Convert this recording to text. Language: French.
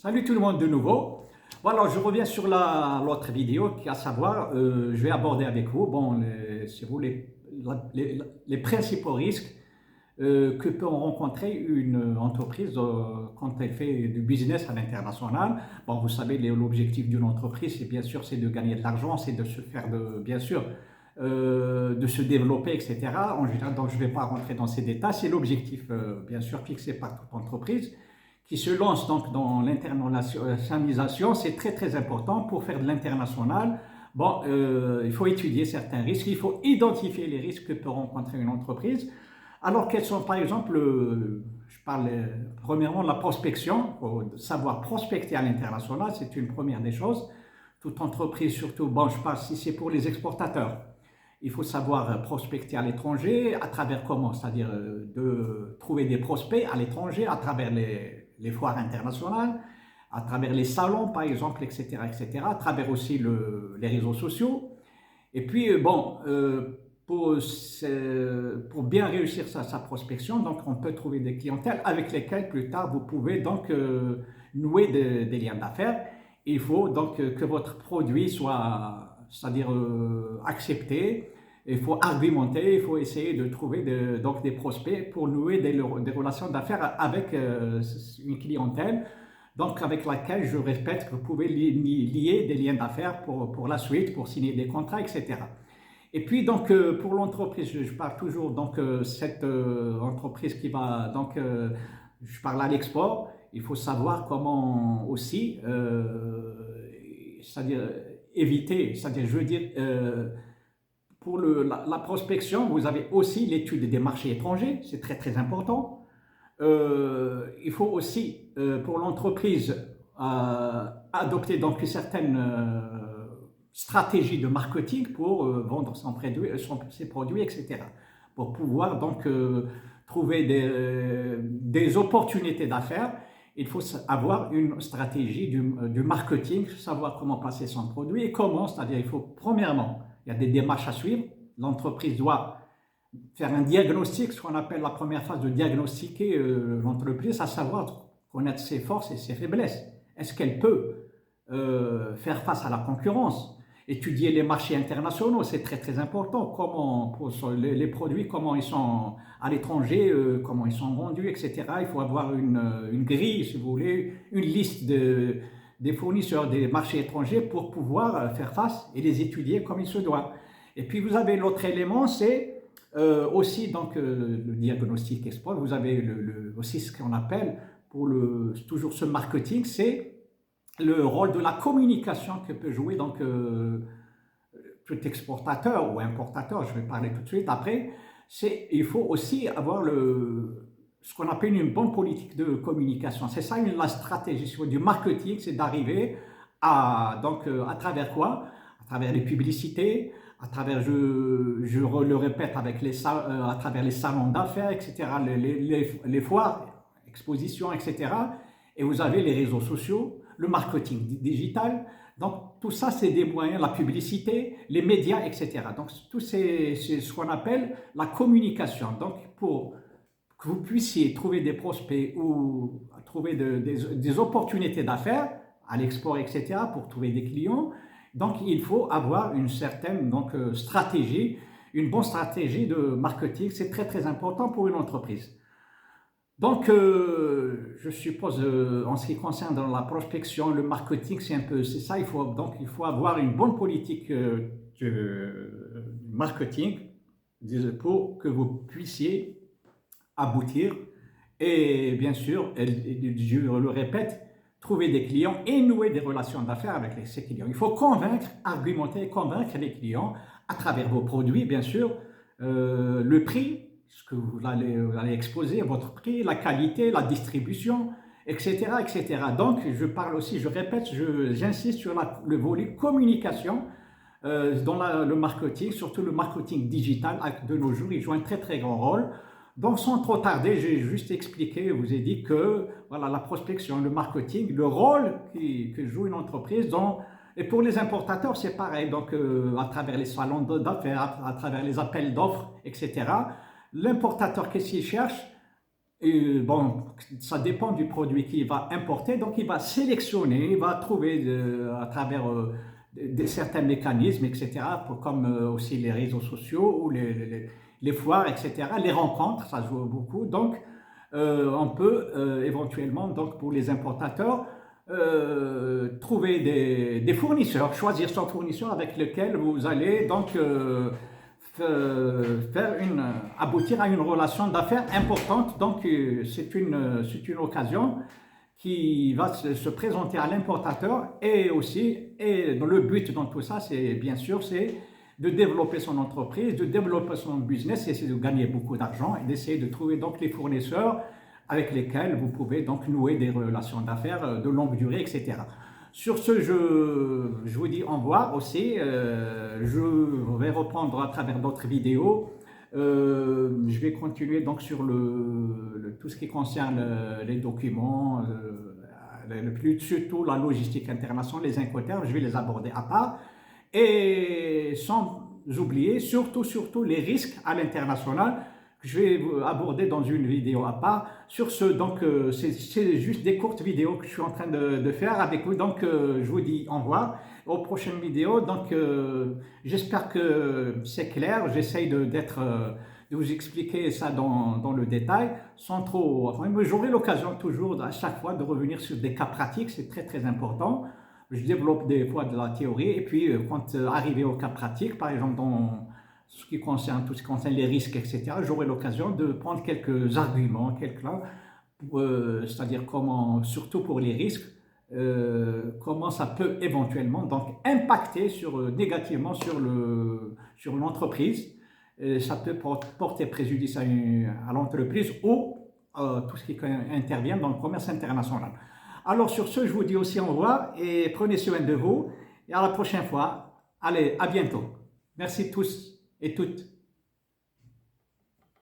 Salut tout le monde de nouveau. Voilà, je reviens sur l'autre vidéo qui, à savoir, je vais aborder avec vous, bon, si vous les principaux risques que peut rencontrer une entreprise quand elle fait du business à l'international. Bon, vous savez, l'objectif d'une entreprise, c'est bien sûr, c'est de gagner de l'argent, c'est de se faire, bien sûr, de se développer, etc. En général, donc je ne vais pas rentrer dans ces détails. C'est l'objectif, bien sûr, fixé par toute entreprise qui se lance donc dans l'internationalisation. C'est très très important pour faire de l'international. Bon, il faut étudier certains risques, il faut identifier les risques que peut rencontrer une entreprise. Alors, quels sont par exemple, je parle premièrement de la prospection, il faut savoir prospecter à l'international, c'est une première des choses. Toute entreprise, surtout, bon, je parle si c'est pour les exportateurs, il faut savoir prospecter à l'étranger, à travers comment? C'est-à-dire de trouver des prospects à l'étranger, à travers les foires internationales, à travers les salons par exemple, etc., etc., à travers aussi les réseaux sociaux. Et puis, bon, pour bien réussir sa prospection, donc on peut trouver des clientèles avec lesquelles plus tard vous pouvez donc nouer des liens d'affaires. Il faut donc que votre produit soit, c'est-à-dire accepté. Il faut argumenter, il faut essayer de trouver donc des prospects pour nouer des relations d'affaires avec une clientèle, donc avec laquelle, je répète, que vous pouvez lier des liens d'affaires pour la suite, pour signer des contrats, etc. Et puis donc pour l'entreprise, je parle toujours donc cette entreprise qui va donc je parle à l'export. Il faut savoir comment aussi, c'est-à-dire éviter, c'est-à-dire je veux dire pour la prospection, vous avez aussi l'étude des marchés étrangers, c'est très très important. Il faut aussi pour l'entreprise adopter donc une certaine stratégie de marketing pour vendre ses produits, etc. Pour pouvoir donc trouver des opportunités d'affaires, il faut avoir une stratégie du marketing, savoir comment placer son produit et comment, c'est-à-dire il faut premièrement, il y a des démarches à suivre, l'entreprise doit faire un diagnostic, ce qu'on appelle la première phase de diagnostiquer l'entreprise, à savoir connaître ses forces et ses faiblesses. Est-ce qu'elle peut faire face à la concurrence? Étudier les marchés internationaux, c'est très très important. Comment pour les produits, comment ils sont à l'étranger, comment ils sont vendus, etc. Il faut avoir une grille, si vous voulez, une liste des fournisseurs des marchés étrangers pour pouvoir faire face et les étudier comme il se doit. Et puis vous avez l'autre élément, c'est aussi donc le diagnostic export. Vous avez aussi ce qu'on appelle toujours ce marketing, c'est le rôle de la communication que peut jouer donc tout exportateur ou importateur, je vais parler tout de suite après. Il faut aussi avoir ce qu'on appelle une bonne politique de communication. C'est ça la stratégie du marketing, c'est d'arriver à travers quoi? À travers les publicités, à travers, je le répète, à travers les salons d'affaires, etc., les foires, expositions, etc. Et vous avez les réseaux sociaux, le marketing digital. Donc tout ça, c'est des moyens, la publicité, les médias, etc. Donc tout c'est ce qu'on appelle la communication. Donc pour que vous puissiez trouver des prospects ou trouver des opportunités d'affaires à l'export, etc., pour trouver des clients, donc il faut avoir une certaine stratégie, une bonne stratégie de marketing. C'est très très important pour une entreprise. Donc, je suppose, en ce qui concerne dans la prospection, le marketing, c'est ça. Il faut avoir une bonne politique de marketing pour que vous puissiez aboutir et bien sûr, je le répète, trouver des clients et nouer des relations d'affaires avec ces clients. Il faut convaincre, argumenter, convaincre les clients à travers vos produits, bien sûr, le prix, ce que vous allez exposer, votre prix, la qualité, la distribution, etc., etc. Donc, je parle aussi, je répète, j'insiste sur le volet communication dans le marketing, surtout le marketing digital de nos jours, il joue un très très grand rôle. Donc, sans trop tarder, j'ai juste expliqué, vous ai dit que voilà, la prospection, le marketing, le rôle que joue une entreprise et pour les importateurs, c'est pareil. Donc, à travers les salons d'affaires, à travers les appels d'offres, etc. L'importateur, qu'est-ce qu'il cherche? Et bon, ça dépend du produit qu'il va importer, donc il va sélectionner, il va trouver à travers certains mécanismes, etc., comme aussi les réseaux sociaux ou les foires, etc., les rencontres, ça joue beaucoup. Donc, on peut éventuellement, donc pour les importateurs, trouver des fournisseurs, choisir son fournisseur avec lequel vous allez donc aboutir à une relation d'affaires importante. Donc, c'est une occasion qui va se présenter à l'importateur et aussi, et le but dans tout ça, c'est bien sûr, c'est de développer son entreprise, de développer son business, et c'est de gagner beaucoup d'argent et d'essayer de trouver donc les fournisseurs avec lesquels vous pouvez donc nouer des relations d'affaires de longue durée, etc. Sur ce, je vous dis au revoir aussi. Je vais reprendre à travers d'autres vidéos. Je vais continuer donc sur tout ce qui concerne les documents, surtout la logistique internationale, les Incoterms, je vais les aborder à part. Et sans oublier surtout les risques à l'international que je vais aborder dans une vidéo à part. Sur ce, donc c'est juste des courtes vidéos que je suis en train de faire avec vous. Donc je vous dis au revoir aux prochaines vidéos. Donc j'espère que c'est clair. J'essaye de vous expliquer ça dans le détail sans trop. Enfin, j'aurai l'occasion toujours à chaque fois de revenir sur des cas pratiques. C'est très important. Je développe des fois de la théorie et puis quand arrivé au cas pratique, par exemple dans tout ce qui concerne les risques, etc., j'aurai l'occasion de prendre quelques arguments, c'est-à-dire comment, surtout pour les risques, comment ça peut éventuellement donc impacter négativement sur l'entreprise. Ça peut porter préjudice à l'entreprise ou tout ce qui intervient dans le commerce international. Alors sur ce, je vous dis aussi au revoir et prenez soin de vous et à la prochaine fois. Allez, à bientôt. Merci tous et toutes.